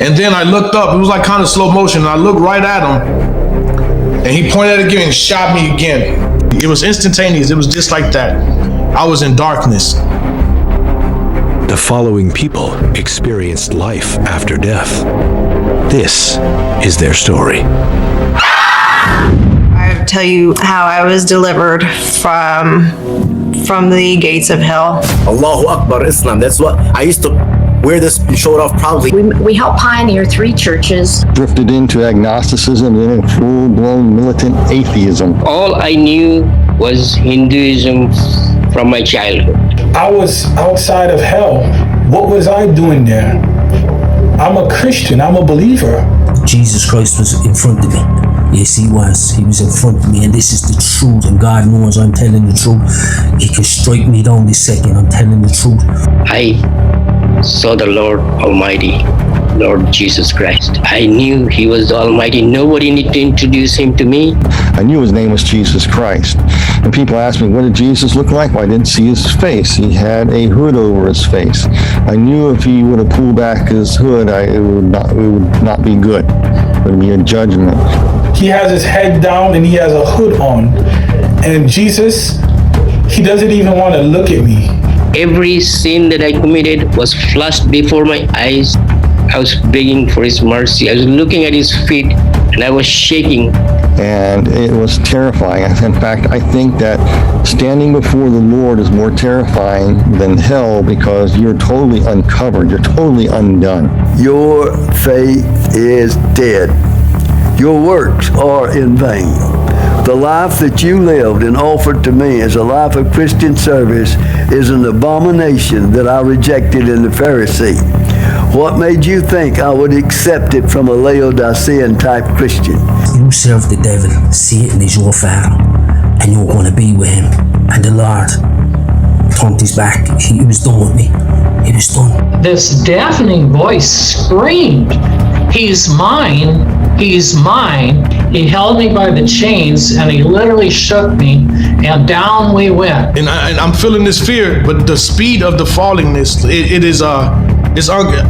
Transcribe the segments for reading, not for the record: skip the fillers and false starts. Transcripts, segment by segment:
And then I looked up, it was like kind of slow motion, and I looked right at him, and he pointed again and shot me again. It was instantaneous, it was just like that. I was in darkness. The following people experienced life after death. This is their story. I'll tell you how I was delivered from the gates of hell. Allahu Akbar Islam. That's what I used to wear this and show it off proudly. We helped pioneer 3 churches. Drifted into agnosticism, then full-blown militant atheism. All I knew was Hinduism from my childhood. I was outside of hell. What was I doing there? I'm a Christian. I'm a believer. Jesus Christ was in front of me. Yes, he was. He was in front of me, and this is the truth, and God knows I'm telling the truth. He can strike me down this second. I'm telling the truth. I saw the Lord Almighty, Lord Jesus Christ. I knew He was the Almighty. Nobody needed to introduce Him to me. I knew His name was Jesus Christ. And people asked me, what did Jesus look like? Well, I didn't see His face. He had a hood over His face. I knew if He would have pulled back His hood, it would not be good. It would be a judgment. He has his head down and he has a hood on. And Jesus, He doesn't even want to look at me. Every sin that I committed was flashed before my eyes. I was begging for His mercy. I was looking at His feet and I was shaking. And it was terrifying. In fact, I think that standing before the Lord is more terrifying than hell because you're totally uncovered. You're totally undone. Your faith is dead. Your works are in vain. The life that you lived and offered to me as a life of Christian service is an abomination that I rejected in the Pharisee. What made you think I would accept it from a Laodicean type Christian? You serve the devil. Satan is your father, and you're going to be with him. And the Lord turned His back. He was done with me. He was done. This deafening voice screamed, "He's mine. He's mine." He held me by the chains and He literally shook me, and down we went. And I'm feeling this fear, but the speed of the fallingness,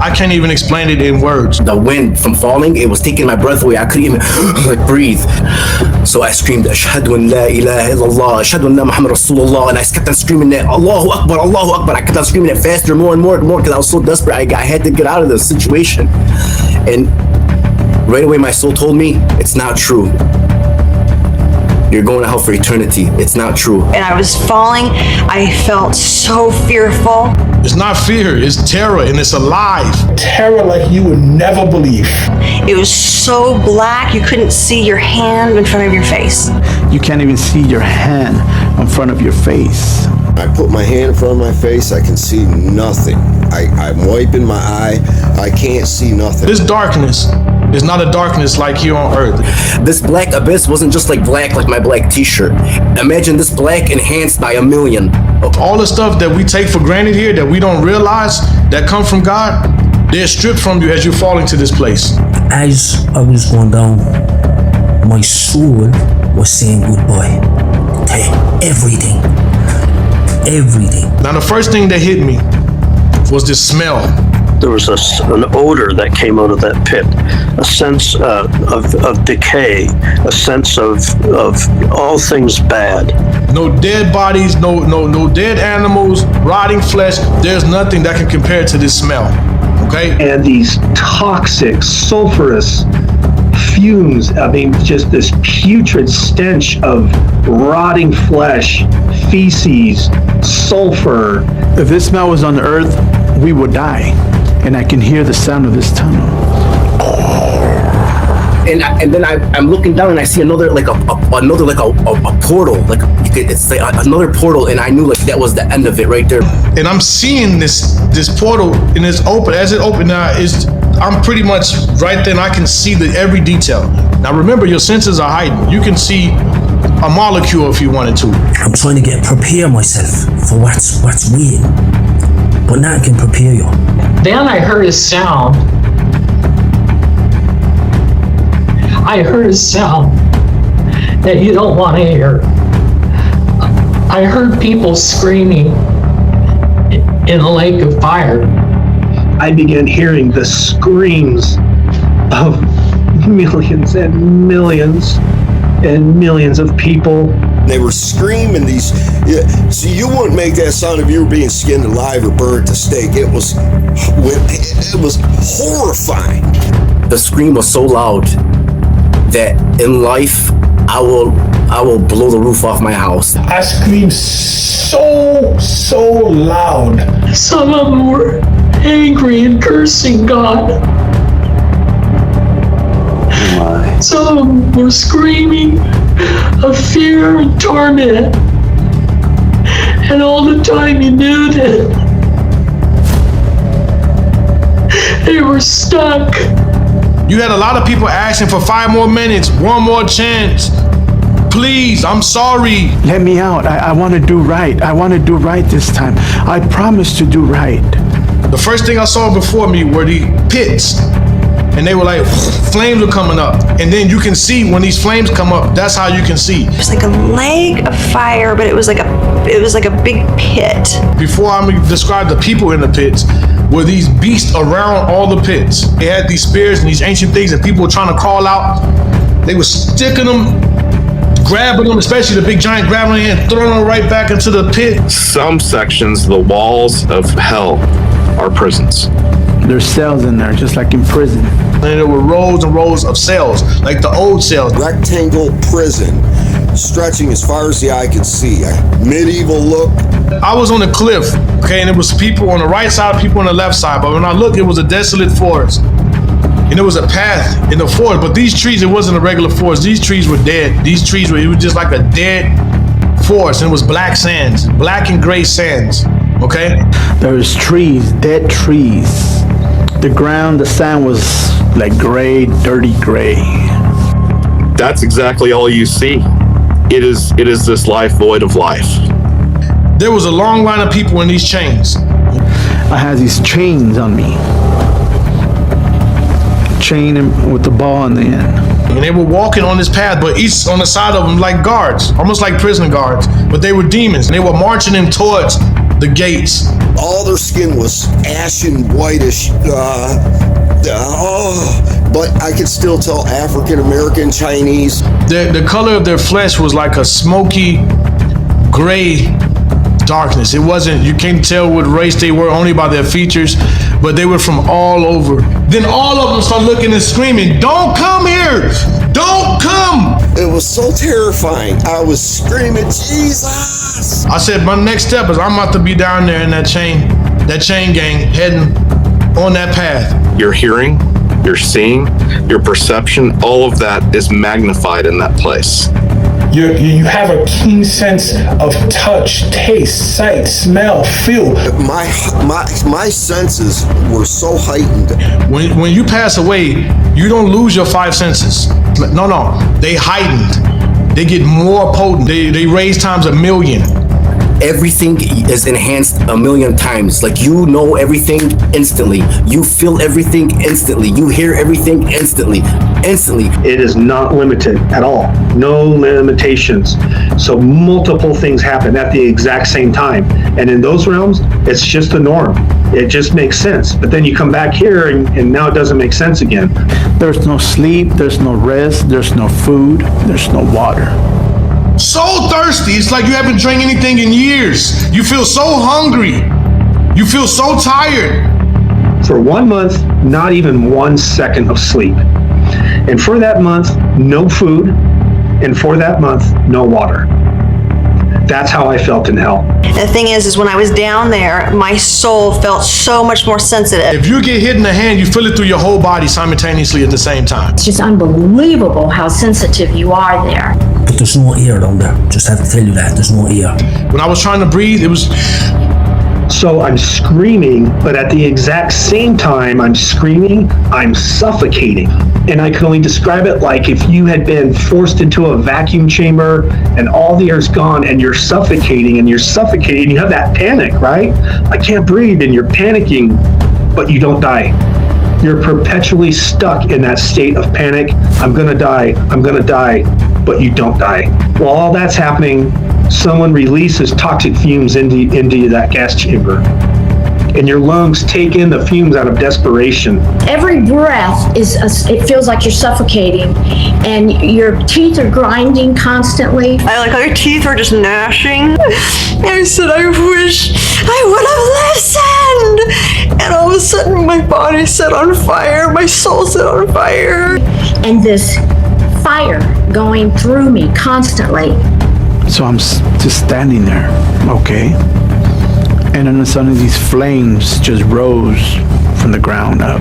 I can't even explain it in words. The wind from falling, it was taking my breath away. I couldn't even breathe. So I screamed, Ashhadu an la ilaha illallah, Ashhadu anna Muhammad Rasulullah, and I kept on screaming that, Allahu Akbar, Allahu Akbar. I kept on screaming it faster, more and more because I was so desperate. I had to get out of this situation. And right away my soul told me, it's not true. You're going to hell for eternity. It's not true. And I was falling. I felt so fearful. It's not fear, it's terror, and it's alive. Terror like you would never believe. It was so black, you couldn't see your hand in front of your face. You can't even see your hand in front of your face. I put my hand in front of my face, I can see nothing. I'm wiping my eye, I can't see nothing. This darkness is not a darkness like here on earth. This black abyss wasn't just like black like my black t-shirt. Imagine this black enhanced by 1,000,000. All the stuff that we take for granted here that we don't realize that come from God, they're stripped from you as you fall into this place. As I was going down, my soul was saying goodbye to everything. Everything. Now the first thing that hit me was this smell. There was an odor that came out of that pit, a sense of decay, a sense of all things bad. No dead bodies, no dead animals, rotting flesh. There's nothing that can compare to this smell. Okay? And these toxic, sulfurous fumes, I mean, just this putrid stench of rotting flesh, feces, sulfur. If this smell was on the earth, we would die. And I can hear the sound of this tunnel. And then I'm looking down and I see another portal, it's like another portal, and I knew like that was the end of it right there. And I'm seeing this portal, and it's open. As it opened now, I'm pretty much right there, and I can see every detail. Now remember, your senses are heightened. You can see a molecule if you wanted to. I'm trying to prepare myself for what's waiting, but now I can prepare you. Then I heard a sound. I heard a sound that you don't want to hear. I heard people screaming in a lake of fire. I began hearing the screams of millions and millions and millions of people. They were screaming these. Yeah, see, you wouldn't make that sound if you were being skinned alive or burned to steak. It was horrifying. The scream was so loud that in life I will blow the roof off my house. I screamed so loud. Some of them were angry and cursing God. Some of them were screaming of fear and torment. And all the time you knew that they were stuck. You had a lot of people asking for 5 more minutes, 1 more chance. Please, I'm sorry. Let me out. I want to do right. I want to do right this time. I promise to do right. The first thing I saw before me were the pits. And they were like, flames were coming up. And then you can see when these flames come up, that's how you can see. It was like a leg of fire, but it was like a big pit. Before I describe the people in the pits, were these beasts around all the pits. They had these spears and these ancient things that people were trying to crawl out. They were sticking them, grabbing them, especially the big giant grabbing them and throwing them right back into the pit. Some sections, the walls of hell, are prisons. There's cells in there, just like in prison. And there were rows and rows of cells, like the old cells. Rectangle prison, stretching as far as the eye could see. A medieval look. I was on a cliff, okay, and it was people on the right side, people on the left side. But when I looked, it was a desolate forest. And there was a path in the forest. But these trees, it wasn't a regular forest. These trees were dead. These trees were, it was just like a dead forest. And it was black sands, black and gray sands, okay? There's trees, dead trees. The ground, the sand was like gray, dirty gray. That's exactly all you see. It is this life void of life. There was a long line of people in these chains. I had these chains on me. Chain with the ball in the end. And they were walking on this path, but each on the side of them like guards, almost like prison guards. But they were demons, and they were marching them towards the gates. All their skin was ashen whitish, but I could still tell African American, Chinese. The color of their flesh was like a smoky gray darkness. It wasn't, you can't tell what race they were only by their features, but they were from all over. Then all of them started looking and screaming, "Don't come here! Don't come!" It was so terrifying. I was screaming, Jesus! I said, my next step is I'm about to be down there in that chain gang heading on that path. Your hearing, your seeing, your perception, all of that is magnified in that place. You have a keen sense of touch, taste, sight, smell, feel. My senses were so heightened. When you pass away, you don't lose your 5 senses. No, they heightened. They get more potent. They raise times 1,000,000. Everything is enhanced 1,000,000 times. Like, you know everything instantly. You feel everything instantly. You hear everything instantly. It is not limited at all. No limitations. So multiple things happen at the exact same time. And in those realms, it's just the norm. It just makes sense. But then you come back here and now it doesn't make sense again. There's no sleep, there's no rest, there's no food, there's no water. So thirsty, it's like you haven't drank anything in years. You feel so hungry. You feel so tired. For 1 month, not even 1 second of sleep. And for that month, no food. And for that month, no water. That's how I felt in hell. The thing is when I was down there, my soul felt so much more sensitive. If you get hit in the hand, you feel it through your whole body simultaneously at the same time. It's just unbelievable how sensitive you are there. But there's no air down there. Just have to tell you that. There's no air. When I was trying to breathe, it was... So I'm screaming, but at the exact same time I'm screaming, I'm suffocating. And I can only describe it like if you had been forced into a vacuum chamber and all the air's gone and you're suffocating, you have that panic, right? I can't breathe, and you're panicking, but you don't die. You're perpetually stuck in that state of panic. I'm gonna die, but you don't die. While all that's happening, someone releases toxic fumes into that gas chamber. and your lungs take in the fumes out of desperation. Every breath it feels like you're suffocating, and your teeth are grinding constantly. Our teeth were just gnashing. I said, I wish I would have listened. And all of a sudden, my body set on fire. My soul set on fire. And this fire going through me constantly. So I'm just standing there, okay? And then suddenly these flames just rose from the ground up.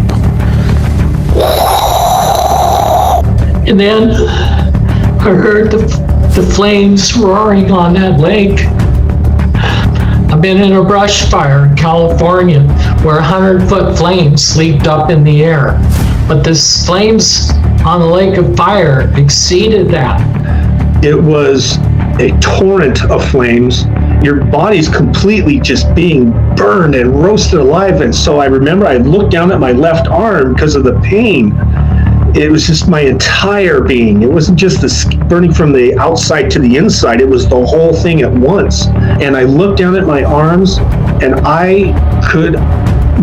And then I heard the flames roaring on that lake. I've been in a brush fire in California where 100-foot flames leaped up in the air. But this flames on the lake of fire exceeded that. It was a torrent of flames. Your body's completely just being burned and roasted alive. And so I remember I looked down at my left arm because of the pain. It was just my entire being. It wasn't just the burning from the outside to the inside. It was the whole thing at once. And I looked down at my arms and I could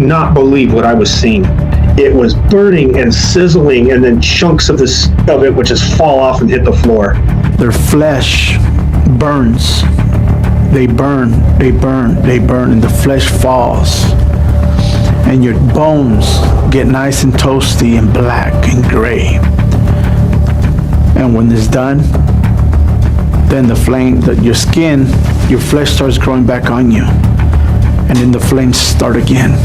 not believe what I was seeing. It was burning and sizzling, and then chunks of it would just fall off and hit the floor. Their flesh burns. They burn, and the flesh falls. And your bones get nice and toasty and black and gray. And when it's done, then the flame, your skin, your flesh starts growing back on you. And then the flames start again.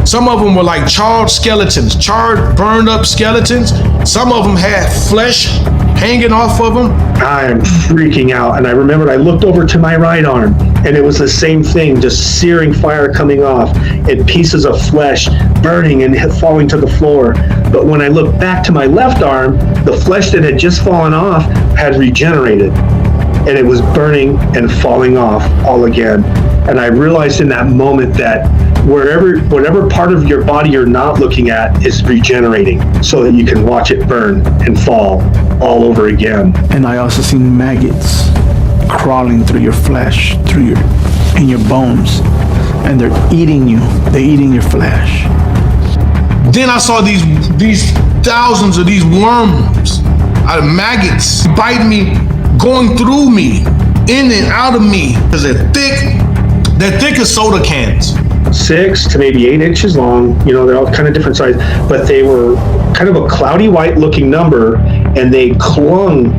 Some of them were like charred skeletons, burned up skeletons. Some of them had flesh hanging off of them. I'm freaking out. And I remembered I looked over to my right arm and it was the same thing, just searing fire coming off and pieces of flesh burning and falling to the floor. But when I looked back to my left arm, the flesh that had just fallen off had regenerated and it was burning and falling off all again. And I realized in that moment that whatever part of your body you're not looking at is regenerating so that you can watch it burn and fall all over again. And I also seen maggots crawling through your flesh, in your bones, and they're eating you. They're eating your flesh. Then I saw these thousands of these worms, maggots, biting me, going through me, in and out of me, because they're thick as soda cans. 6 to maybe 8 inches long, they're all kind of different size, but they were kind of a cloudy white looking number, and they clung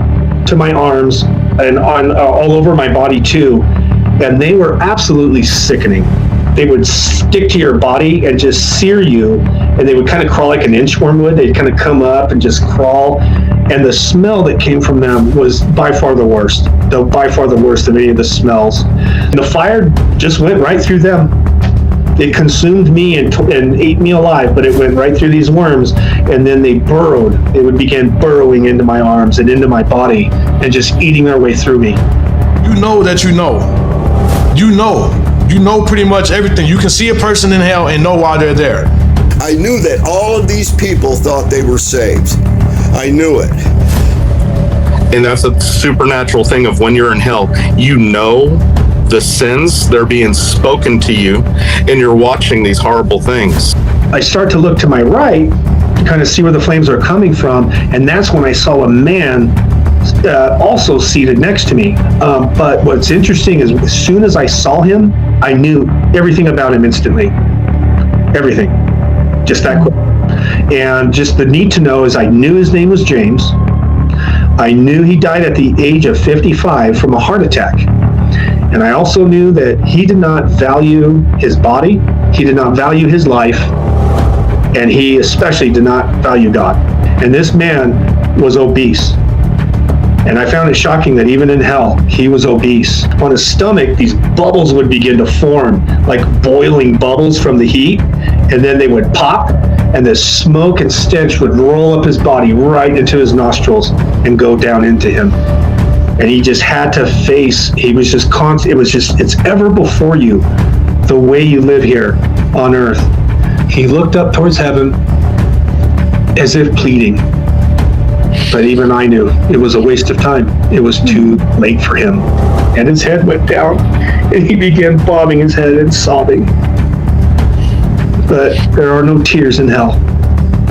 to my arms and on all over my body too, and they were absolutely sickening. They would stick to your body and just sear you, and they would kind of crawl like an inchworm would. They'd kind of come up and just crawl, and the smell that came from them was by far the worst. By far the worst of any of the smells. And the fire just went right through them. It consumed me and ate me alive, but it went right through these worms, and then they burrowed. They would begin burrowing into my arms and into my body and just eating their way through me. You know that you know. You know pretty much everything. You can see a person in hell and know why they're there. I knew that all of these people thought they were saved. I knew it. And that's a supernatural thing of when you're in hell, the sins, they're being spoken to you, and you're watching these horrible things. I start to look to my right to kind of see where the flames are coming from, and that's when I saw a man also seated next to me. But what's interesting is as soon as I saw him, I knew everything about him instantly. Everything. Just that quick. And just the need to know is I knew his name was James. I knew he died at the age of 55 from a heart attack. And I also knew that he did not value his body, he did not value his life, and he especially did not value God. And this man was obese. And I found it shocking that even in hell, he was obese. On his stomach, these bubbles would begin to form, like boiling bubbles from the heat, and then they would pop, and the smoke and stench would roll up his body right into his nostrils and go down into him. And he just had to face, he was just constant, it's ever before you, the way you live here on earth. He looked up towards heaven as if pleading. But even I knew it was a waste of time. It was too late for him. And his head went down, and he began bobbing his head and sobbing. but there are no tears in hell.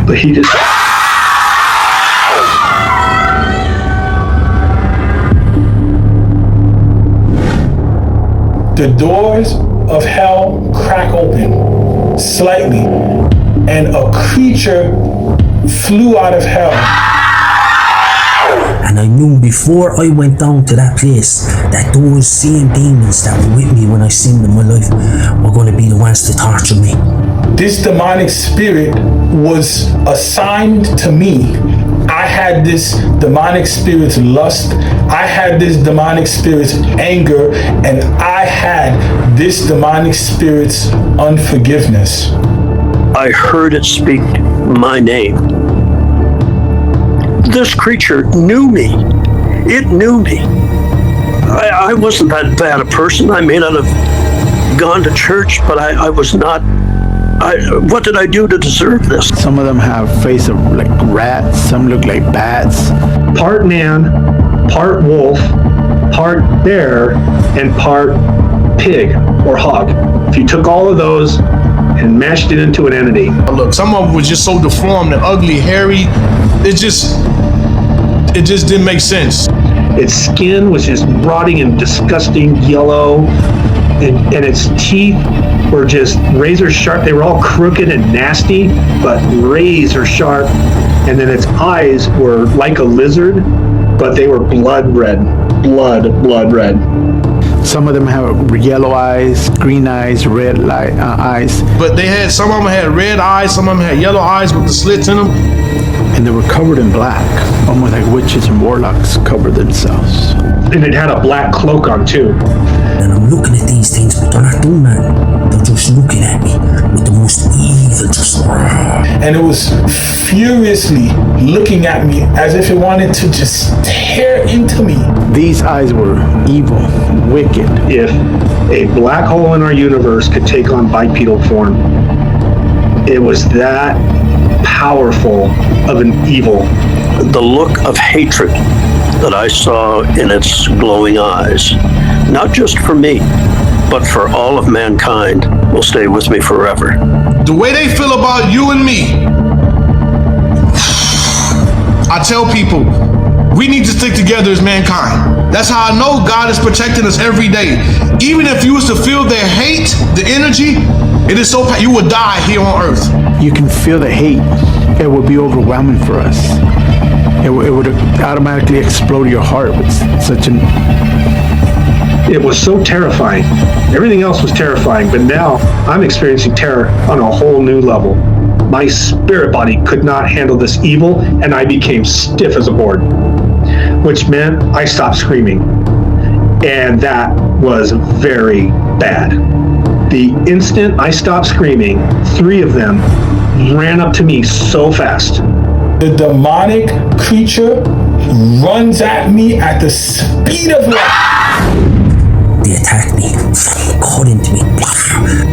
But he just... The doors of hell crack open slightly, and a creature flew out of hell. And I knew before I went down to that place that those same demons that were with me when I sinned in my life were going to be the ones to torture me. This demonic spirit was assigned to me. I had this demonic spirit's lust, I had this demonic spirit's anger, and I had this demonic spirit's unforgiveness. I heard it speak my name. This creature knew me. It knew me. I wasn't that bad a person. I may not have gone to church, but I was not. What did I do to deserve this? Some of them have face of like rats. Some look like bats. Part man, part wolf, part bear, and part pig or hog. If you took all of those and mashed it into an entity. Look, some of them was just so deformed and ugly, hairy. It just didn't make sense. Its skin was just rotting and disgusting yellow, and its teeth were just razor sharp. They were all crooked and nasty, but razor sharp. And then its eyes were like a lizard, but they were blood red. Blood red. Some of them have yellow eyes, green eyes, red eyes. But some of them had red eyes, some of them had yellow eyes with the slits in them. And they were covered in black, almost like witches and warlocks covered themselves. And it had a black cloak on too. And I'm looking at these things, but they're not doing that. They're just looking at me with the most evil, just... And it was furiously looking at me as if it wanted to just tear into me. These eyes were evil, wicked. If a black hole in our universe could take on bipedal form, it was that powerful of an evil. The look of hatred that I saw in its glowing eyes, not just for me, but for all of mankind, will stay with me forever. The way they feel about you and me, I tell people, we need to stick together as mankind. That's how I know God is protecting us every day. Even if you was to feel their hate, the energy, it is so, you would die here on earth. You can feel the hate. It would be overwhelming for us. It would automatically explode your heart with such an... It was so terrifying. Everything else was terrifying, but now I'm experiencing terror on a whole new level. My spirit body could not handle this evil, and I became stiff as a board, which meant I stopped screaming. And that was very bad. The instant I stopped screaming, 3 of them ran up to me so fast. The demonic creature runs at me at the speed of light. They attacked me, caught into me.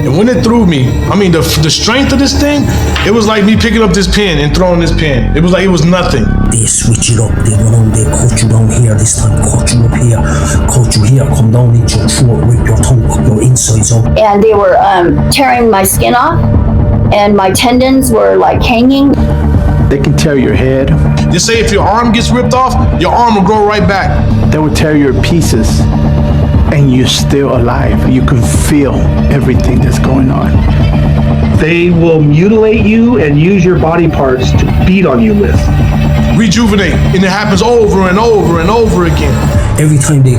And when it threw me, I mean, the strength of this thing, it was like me picking up this pin and throwing this pin. It was like it was nothing. They switch it up. They go down there, cut you down here this time, cut you up here, cut you here, come down into your throat, rip your tongue, cut your insides out. And they were tearing my skin off, and my tendons were like hanging. They can tear your head. Just say if your arm gets ripped off, your arm will grow right back. They will tear your pieces, and you're still alive. You can feel everything that's going on. They will mutilate you and use your body parts to beat on you with. Rejuvenate, and it happens over and over and over again. Every time they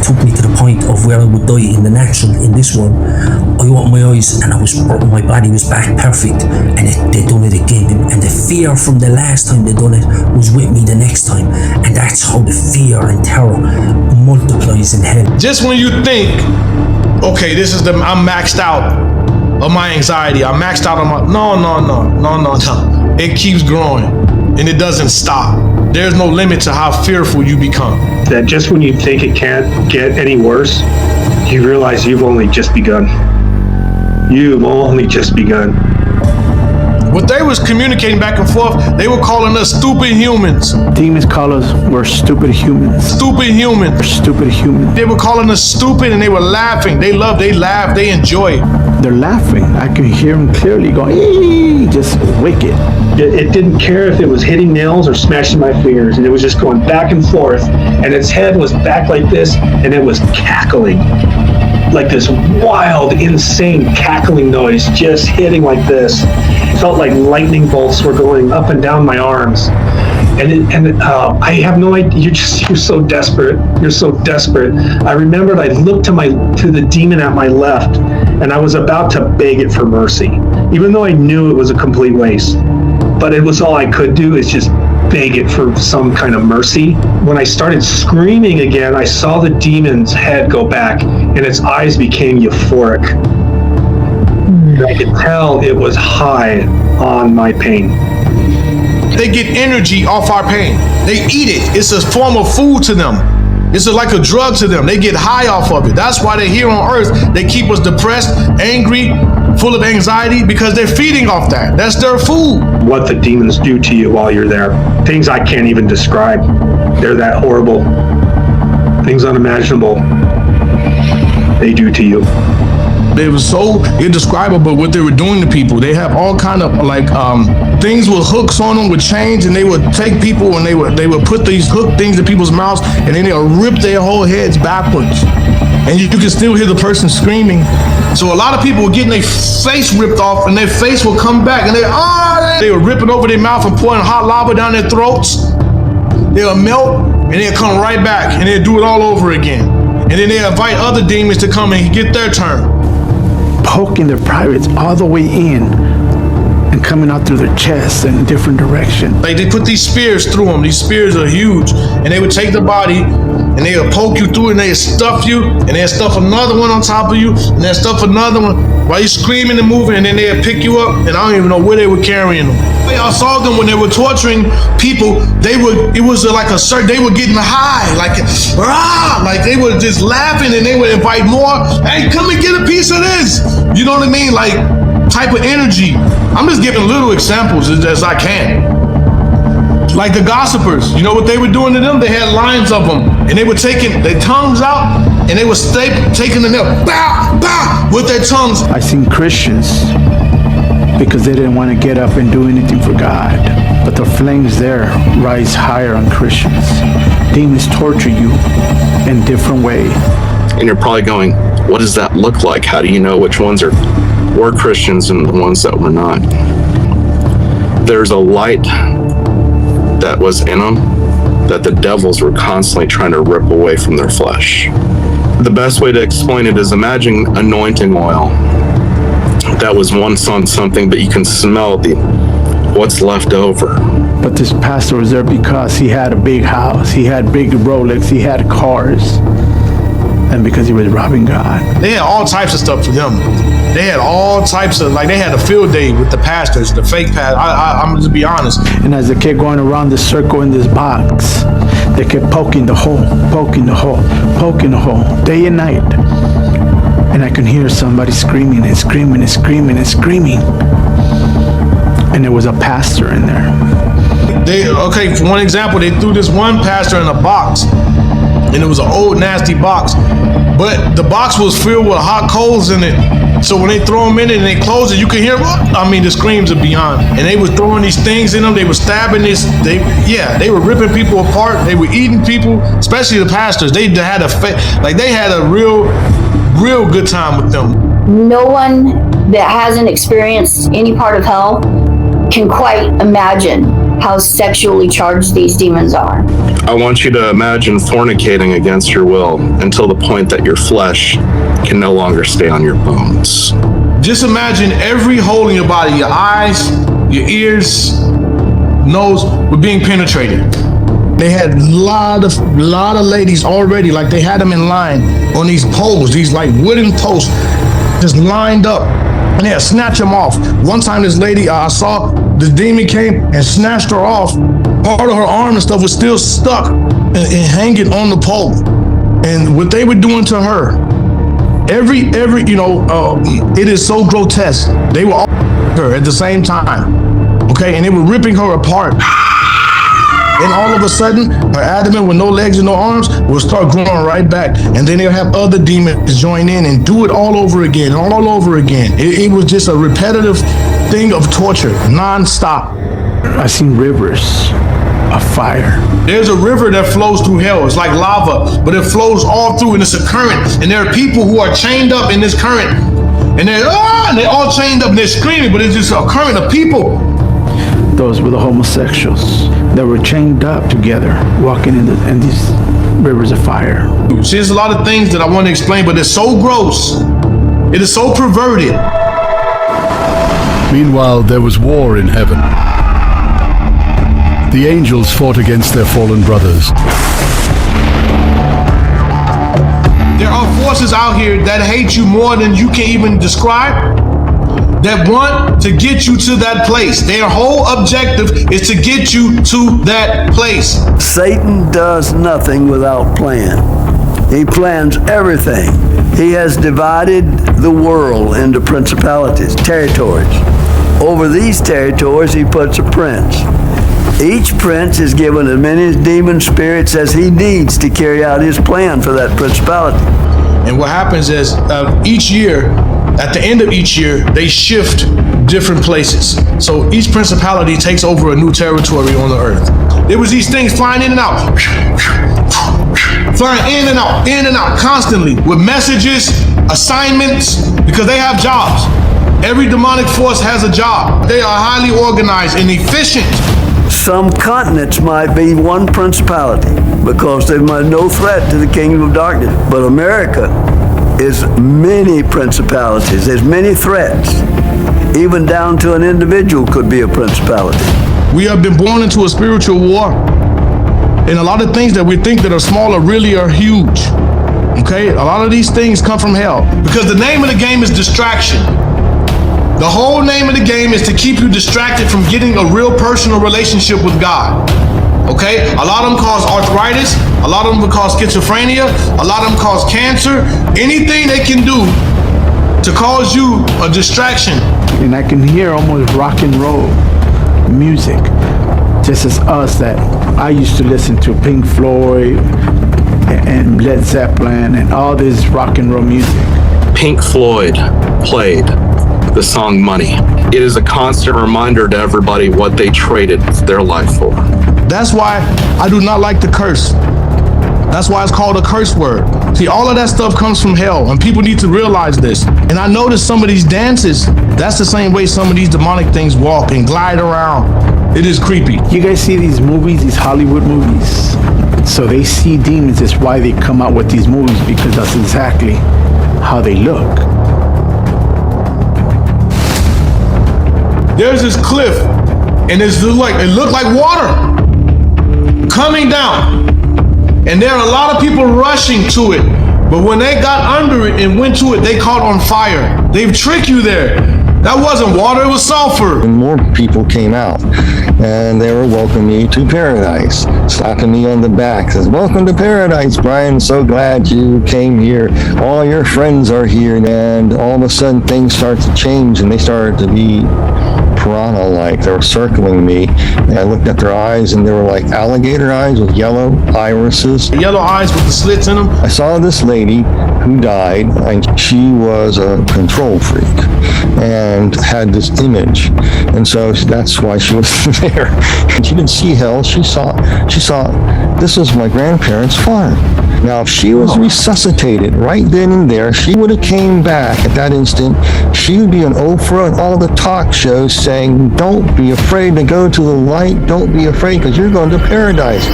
took me to the point of where I would die in the natural, in this one, I opened my eyes and my body was back perfect, and they done it again. And the fear from the last time they done it was with me the next time, and that's how the fear and terror multiplies in hell. Just when you think, okay, I'm maxed out of my anxiety, I'm maxed out of my, no. It keeps growing, and it doesn't stop. There's no limit to how fearful you become. That just when you think it can't get any worse, you realize you've only just begun. You've only just begun. What they was communicating back and forth, they were calling us stupid humans. Demons call us, we're stupid humans. Stupid humans. We're stupid humans. They were calling us stupid and they were laughing. They laugh, they enjoy it. They're laughing. I can hear them clearly going, ee, just wicked. It didn't care if it was hitting nails or smashing my fingers, and it was just going back and forth, and its head was back like this, and it was cackling. Like this wild, insane cackling noise, just hitting like this. It felt like lightning bolts were going up and down my arms. And I have no idea. You're so desperate. You're so desperate. I remembered I looked to the demon at my left, and I was about to beg it for mercy, even though I knew it was a complete waste. But it was all I could do is just beg it for some kind of mercy. When I started screaming again, I saw the demon's head go back, and its eyes became euphoric. And I could tell it was high on my pain. They get energy off our pain. They eat it. It's a form of food to them. It's like a drug to them. They get high off of it. That's why they're here on earth. They keep us depressed, angry, full of anxiety, because they're feeding off that. That's their food. What the demons do to you while you're there. Things I can't even describe. They're that horrible. Things unimaginable. They do to you. It was so indescribable what they were doing to people. They have all kind of things with hooks on them with chains, and they would take people and they would put these hook things in people's mouths, and then they'll rip their whole heads backwards. And you can still hear the person screaming. So a lot of people were getting their face ripped off, and their face will come back, and they were ripping over their mouth and pouring hot lava down their throats. They'll melt, and they'll come right back, and they'll do it all over again. And then they'll invite other demons to come and get their turn. Poking their privates all the way in and coming out through their chests in different directions. Like they put these spears through them. These spears are huge, and they would take the body and they would poke you through, and they would stuff you, and they'd stuff another one on top of you, and they'd stuff another one while you're screaming and moving, and then they'd pick you up, and I don't even know where they were carrying them. I saw them when they were torturing people. They were getting high, like they were just laughing, and they would invite more. Hey, come and get a piece of this. You know what I mean? Like type of energy. I'm just giving little examples as I can. Like the gossipers, you know what they were doing to them? They had lines of them, and they were taking their tongues out, and they were taking the nail, bow, bow, with their tongues. I seen Christians, because they didn't want to get up and do anything for God. But the flames there rise higher on Christians. Demons torture you in different ways. And you're probably going, what does that look like? How do you know which ones were Christians and the ones that were not? There's a light that was in them that the devils were constantly trying to rip away from their flesh. The best way to explain it is imagine anointing oil that was once on something, but you can smell what's left over. But this pastor was there because he had a big house, he had big Rolex, he had cars, and because he was robbing God. They had all types of stuff for them. They had all types of, they had a field day with the pastors, the fake pastors. I'm just be honest. And as they kept going around the circle in this box, they kept poking the hole, poking the hole, poking the hole, day and night. And I can hear somebody screaming and screaming and screaming and screaming. And there was a pastor in there. For one example, they threw this one pastor in a box, and it was an old nasty box, but the box was filled with hot coals in it. So when they throw them in it and they close it, you can hear, the screams are beyond. And they were throwing these things in them. They were stabbing they were ripping people apart. They were eating people, especially the pastors. They had a real good time with them. No one that hasn't experienced any part of hell can quite imagine how sexually charged these demons are. I want you to imagine fornicating against your will until the point that your flesh can no longer stay on your bones. Just imagine every hole in your body, your eyes, your ears, nose, were being penetrated. They had a lot of ladies already, like they had them in line on these poles, these like wooden posts, just lined up, and they'd snatch them off. One time this lady, I saw the demon came and snatched her off. Part of her arm and stuff was still stuck and hanging on the pole. And what they were doing to her, it is so grotesque. They were all her at the same time. Okay, and they were ripping her apart. And all of a sudden, her abdomen with no legs and no arms will start growing right back. And then they'll have other demons join in and do it all over again, all over again. It was just a repetitive thing of torture, non-stop. I seen rivers of fire. There's a river that flows through hell. It's like lava, but it flows all through, and it's a current. And there are people who are chained up in this current. And they're all chained up and they're screaming, but it's just a current of people. Those were the homosexuals that were chained up together, walking in these rivers of fire. See, there's a lot of things that I want to explain, but it's so gross. It is so perverted. Meanwhile, there was war in heaven. The angels fought against their fallen brothers. There are forces out here that hate you more than you can even describe, that want to get you to that place. Their whole objective is to get you to that place. Satan does nothing without plan. He plans everything. He has divided the world into principalities, territories. Over these territories, he puts a prince. Each prince is given as many demon spirits as he needs to carry out his plan for that principality. And what happens is each year, at the end of each year, they shift different places. So each principality takes over a new territory on the earth. There was these things flying in and out, flying in and out constantly with messages, assignments, because they have jobs. Every demonic force has a job. They are highly organized and efficient. Some continents might be one principality because there might no threat to the kingdom of darkness. But America is many principalities. There's many threats. Even down to an individual could be a principality. We have been born into a spiritual war. And a lot of things that we think that are smaller really are huge. Okay? A lot of these things come from hell. Because the name of the game is distraction. The whole name of the game is to keep you distracted from getting a real personal relationship with God. Okay? A lot of them cause arthritis. A lot of them cause schizophrenia. A lot of them cause cancer. Anything they can do to cause you a distraction. And I can hear almost rock and roll music. Just as us that I used to listen to Pink Floyd and Led Zeppelin and all this rock and roll music. Pink Floyd played the song Money. It is a constant reminder to everybody what they traded their life for. That's why I do not like the curse. That's why it's called a curse word. See, all of that stuff comes from hell, and people need to realize this. And I noticed some of these dances, that's the same way some of these demonic things walk and glide around. It is creepy. You guys see these movies, these Hollywood movies? So they see demons. That's why they come out with these movies, because that's exactly how they look. There's this cliff, and it looked like water coming down. And there are a lot of people rushing to it. But when they got under it and went to it, they caught on fire. They've tricked you there. That wasn't water, it was sulfur. And more people came out, and they were welcoming me to paradise, slapping me on the back, says, "Welcome to paradise, Brian, so glad you came here. All your friends are here." And all of a sudden things started to change, and they started to be piranha-like. They were circling me, and I looked at their eyes, and they were like alligator eyes with yellow irises. Yellow eyes with the slits in them. I saw this lady who died, and she was a control freak and had this image, and so that's why she was there. And she didn't see hell. She saw this was my grandparents' farm. Now, if she was resuscitated right then and there, she would have came back at that instant. She would be on Oprah and all the talk shows saying, "Don't be afraid to go to the light. Don't be afraid, because you're going to paradise."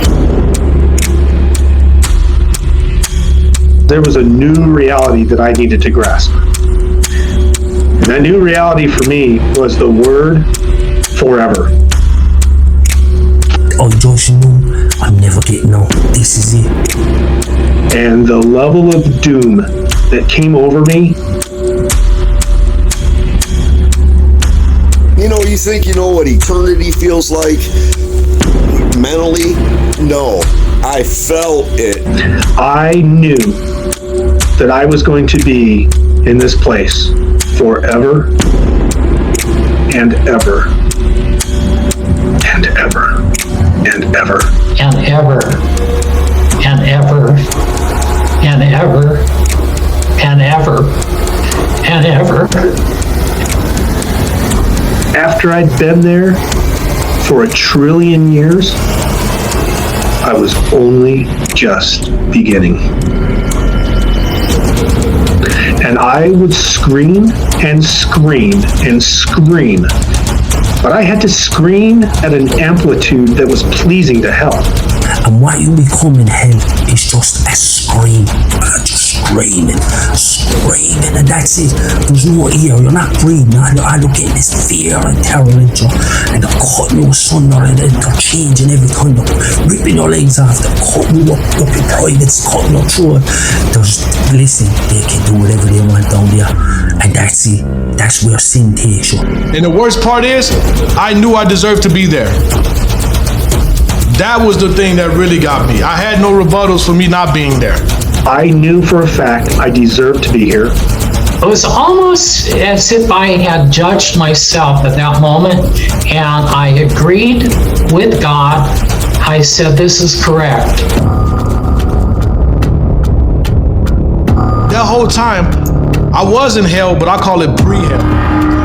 There was a new reality that I needed to grasp. And that new reality for me was the word forever. Oh, Josh, no, I'm never getting out. This is it. And the level of doom that came over me. You know, you think you know what eternity feels like mentally? No, I felt it. I knew that I was going to be in this place forever and ever. ever. and ever, and ever, and ever, and ever, and ever. After I'd been there for 1 trillion years, I was only just beginning. And I would scream and scream and scream, but I had to scream at an amplitude that was pleasing to hell. And what you become in hell is just a scream. Just screaming, screaming, and that's it. There's no ear, you're not breathing, all you're getting is fear and terror into you. And they're cutting you asunder, and they're changing every kind of ripping your legs off, they're cutting you up your privates, cutting you through it. Listen, they can do whatever they want down there, and that's it. That's where sin takes you. And the worst part is, I knew I deserved to be there. That was the thing that really got me. I had no rebuttals for me not being there. I knew for a fact I deserved to be here. It was almost as if I had judged myself at that moment, and I agreed with God. I said, this is correct. That whole time, I was in hell, but I call it pre-hell.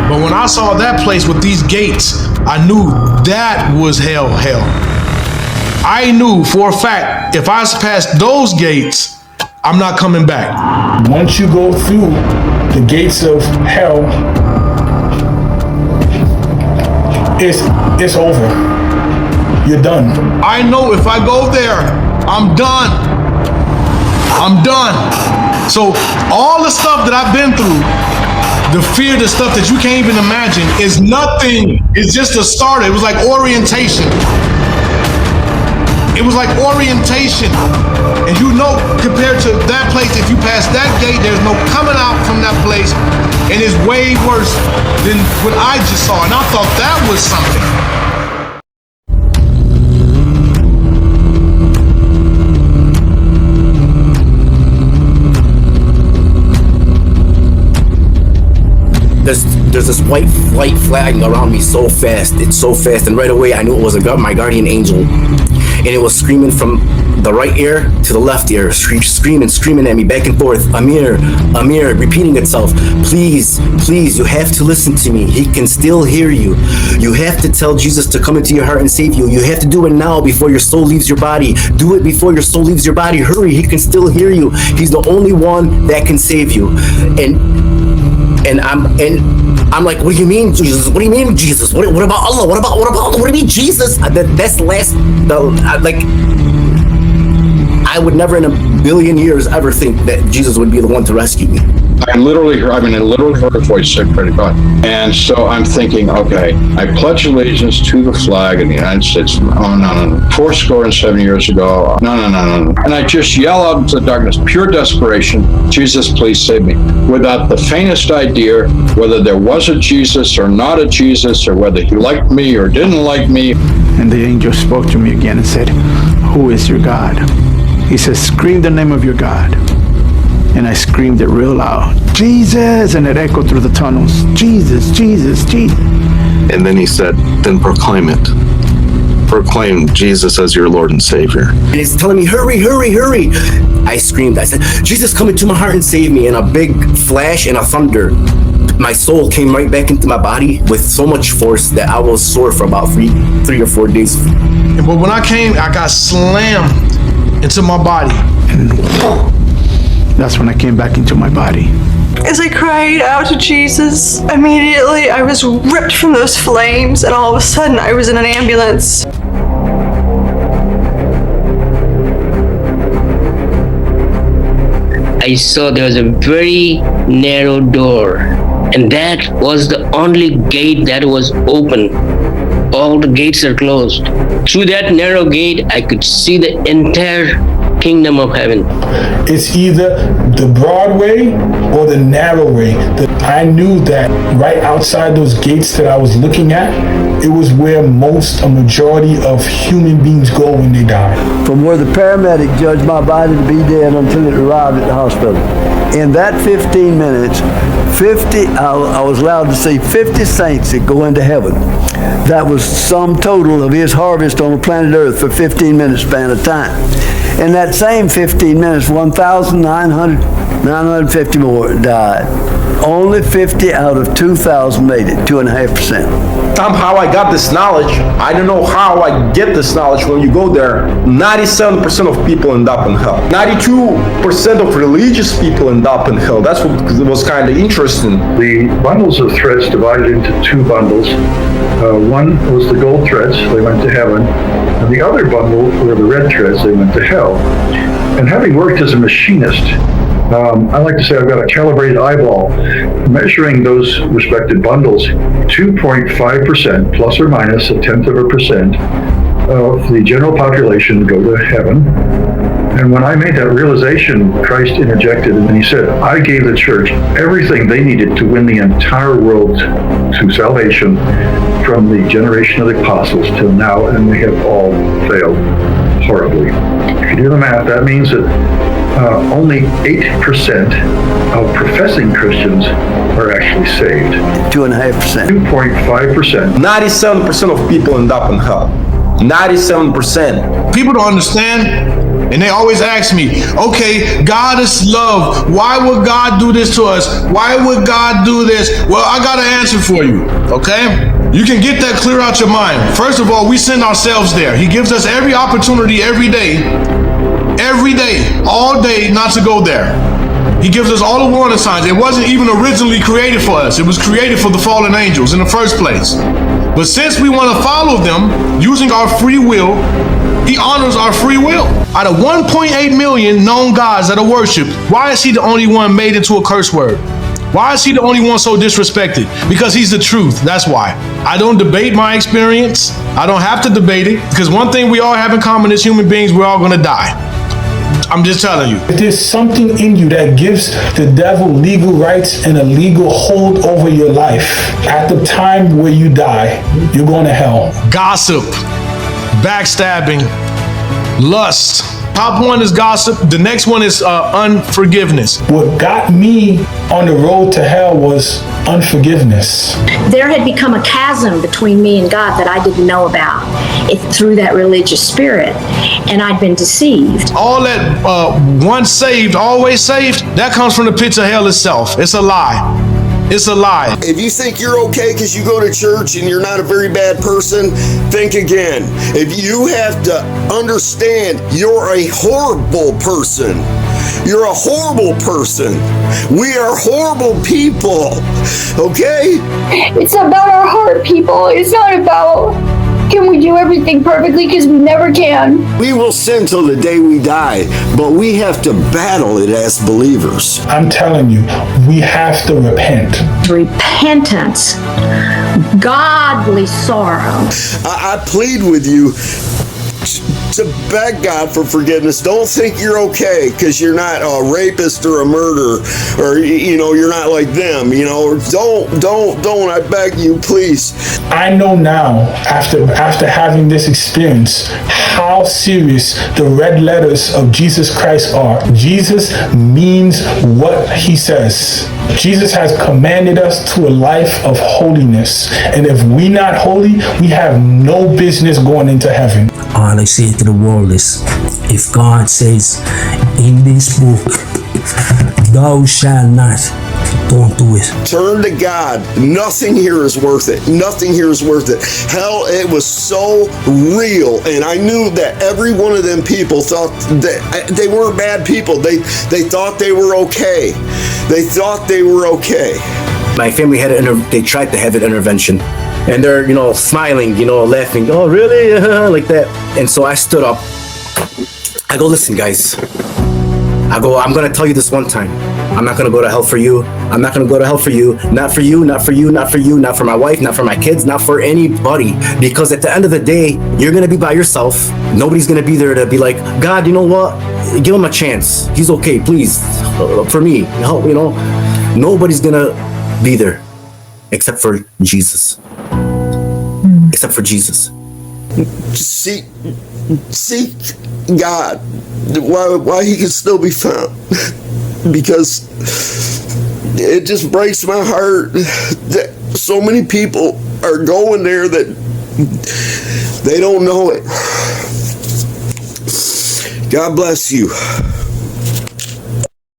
But when I saw that place with these gates, I knew that was hell. I knew for a fact, if I passed those gates, I'm not coming back. Once you go through the gates of hell, it's over. You're done. I know if I go there, I'm done. I'm done. So all the stuff that I've been through, the fear, the stuff that you can't even imagine, is nothing. It's just a start. It was like orientation. It was like orientation. And you know, compared to that place, if you pass that gate, there's no coming out from that place. And it's way worse than what I just saw. And I thought that was something. There's this white flight flagging around me so fast. It's so fast, and right away I knew it was my guardian angel, and it was screaming from the right ear to the left ear, screaming at me back and forth. Amir, repeating itself. Please, you have to listen to me. He can still hear you. You have to tell Jesus to come into your heart and save you. You have to do it now before your soul leaves your body. Do it before your soul leaves your body. Hurry, he can still hear you. He's the only one that can save you. And I'm like, what do you mean, Jesus? What do you mean, Jesus? What about Allah? What do you mean, Jesus? That's the last. I would never in a billion years ever think that Jesus would be the one to rescue me. I literally heard a voice say, "Pray to God." And so I'm thinking, okay, I pledge allegiance to the flag in the United States. Oh, no. 7 years ago. No. And I just yell out into the darkness, pure desperation, Jesus, please save me. Without the faintest idea whether there was a Jesus or not a Jesus, or whether he liked me or didn't like me. And the angel spoke to me again and said, "Who is your God?" He says, "Scream the name of your God." And I screamed it real loud, "Jesus!" And it echoed through the tunnels, "Jesus, Jesus, Jesus." And then he said, then proclaim it. Proclaim Jesus as your Lord and Savior. And it's telling me, hurry. I screamed. I said, "Jesus, come into my heart and save me." And a big flash and a thunder. My soul came right back into my body with so much force that I was sore for about three or 4 days. But when I came, I got slammed into my body. And that's when I came back into my body. As I cried out to Jesus, immediately I was ripped from those flames, and all of a sudden I was in an ambulance. I saw there was a very narrow door, and that was the only gate that was open. All the gates are closed. Through that narrow gate, I could see the entire kingdom of heaven? It's either the broad way or the narrow way. I knew that right outside those gates that I was looking at, it was where a majority of human beings go when they die. From where the paramedic judged my body to be dead until it arrived at the hospital. In that 15 minutes, I was allowed to see 50 saints that go into heaven. That was sum total of his harvest on the planet Earth for 15 minutes span of time. In that same 15 minutes, 1,950 more died. Only 50 out of 2,000 made it, 2.5%. Somehow I got this knowledge. I don't know how I get this knowledge. When you go there, 97% of people end up in hell. 92% of religious people end up in hell. That's what was kind of interesting. The bundles of threads divided into two bundles. One was the gold threads, they went to heaven, and the other bundle were the red threads, they went to hell. And having worked as a machinist, I like to say I've got a calibrated eyeball measuring those respective bundles. 2.5% plus or minus 0.1% of the general population go to heaven. And when I made that realization, Christ interjected and he said, I gave the church everything they needed to win the entire world to salvation from the generation of the apostles till now, and they have all failed horribly. If you do the math, that means that only 8% of professing Christians are actually saved. 2.5%. 2.5%. 97% of people end up in hell. 97%. People don't understand, and they always ask me, okay, God is love. Why would God do this to us? Why would God do this? Well, I got an answer for you, okay? You can get that clear out your mind. First of all, we send ourselves there. He gives us every opportunity every day, all day, not to go there. He gives us all the warning signs. It wasn't even originally created for us. It was created for the fallen angels in the first place. But since we want to follow them using our free will, he honors our free will. Out of 1.8 million known gods that are worshipped, why is he the only one made into a curse word? Why is he the only one so disrespected? Because he's the truth. That's why. I don't debate my experience. I don't have to debate it, because one thing we all have in common as human beings, we're all going to die. I'm just telling you. If there's something in you that gives the devil legal rights and a legal hold over your life, at the time where you die, you're going to hell. Gossip, backstabbing, lust. Top one is gossip. The next one is unforgiveness. What got me on the road to hell was unforgiveness. There had become a chasm between me and God that I didn't know about through that religious spirit, and I'd been deceived. All that once saved, always saved, that comes from the pits of hell itself. It's a lie. It's a lie. If you think you're okay because you go to church and you're not a very bad person, think again. If you have to understand you're a horrible person, you're a horrible person. We are horrible people, okay? It's about our heart, people. It's not about can we do everything perfectly, because we never can. We will sin till the day we die, but we have to battle it as believers. I'm telling you, we have to repent. Repentance, godly sorrow. I plead with you to beg God for forgiveness. Don't think you're okay because you're not a rapist or a murderer, or you're not like them. Don't. I beg you, please. I know now, after having this experience, how serious the red letters of Jesus Christ are. Jesus means what he says. Jesus has commanded us to a life of holiness, and if we're not holy, we have no business going into heaven. All I say to the world is, if God says in this book, thou shalt not, don't do it. Turn to God. Nothing here is worth it. Nothing here is worth it. Hell, it was so real, and I knew that every one of them people thought that they weren't bad people. They thought they were okay. They thought they were okay. My family they tried to have an intervention, and they're smiling, laughing. Oh, really? Like that. And so I stood up. I go, listen, guys. I'm gonna tell you this one time. I'm not going to go to hell for you. I'm not going to go to hell for you. Not for you, not for you, not for you, not for my wife, not for my kids, not for anybody. Because at the end of the day, you're going to be by yourself. Nobody's going to be there to be like, God, you know what? Give him a chance. He's okay, please. For me, help, you know. Nobody's going to be there except for Jesus. Except for Jesus. Seek God while he can still be found. Because it just breaks my heart that so many people are going there that they don't know it. God bless you.